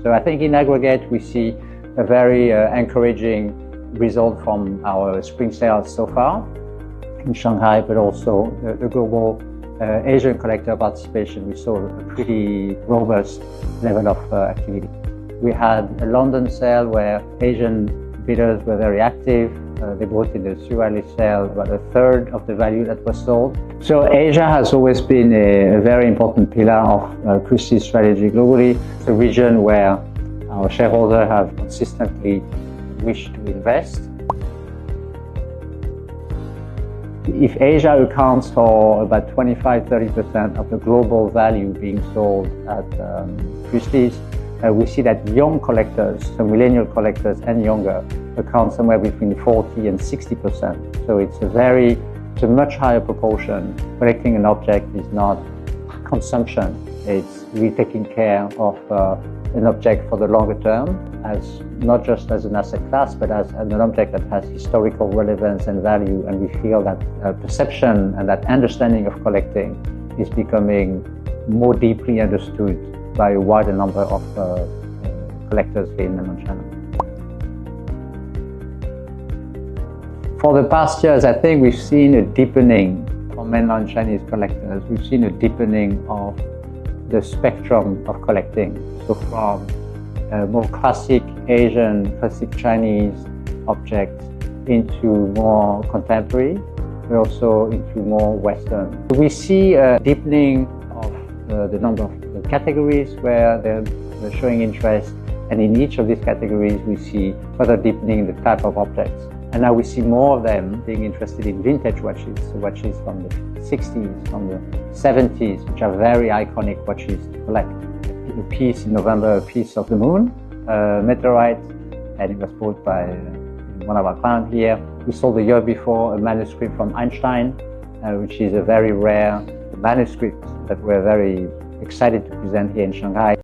So I think in aggregate we see a very encouraging result from our spring sales so far in Shanghai, but also the global Asian collector participation. We saw a pretty robust level of activity. We had a London sale where Asian bidders were very active. They brought in the surrealist sale about a third of the value that was sold. So Asia has always been a very important pillar of Christie's strategy globally. It's a region where our shareholders have consistently wished to invest. If Asia accounts for about 25-30% of the global value being sold at Christie's, we see that young collectors, so millennial collectors and younger, account somewhere between 40 and 60%. So it's a much higher proportion. Collecting an object is not consumption. It's really taking care of an object for the longer term, as not just as an asset class, but as an object that has historical relevance and value. And we feel that perception and that understanding of collecting is becoming more deeply understood by a wider number of collectors here in mainland China. For the past years, I think we've seen a deepening for mainland Chinese collectors. We've seen a deepening of the spectrum of collecting. So from more classic Asian, classic Chinese objects into more contemporary, but also into more Western. We see a deepening of the number of categories where they're showing interest, and in each of these categories we see further deepening the type of objects. And now we see more of them being interested in vintage watches, so watches from the 60s, from the 70s, which are very iconic watches to collect. A piece in November, a piece of the moon, meteorite, and it was bought by one of our clients here. We sold the year before a manuscript from Einstein, which is a very rare manuscript that we're very excited to present here in Shanghai.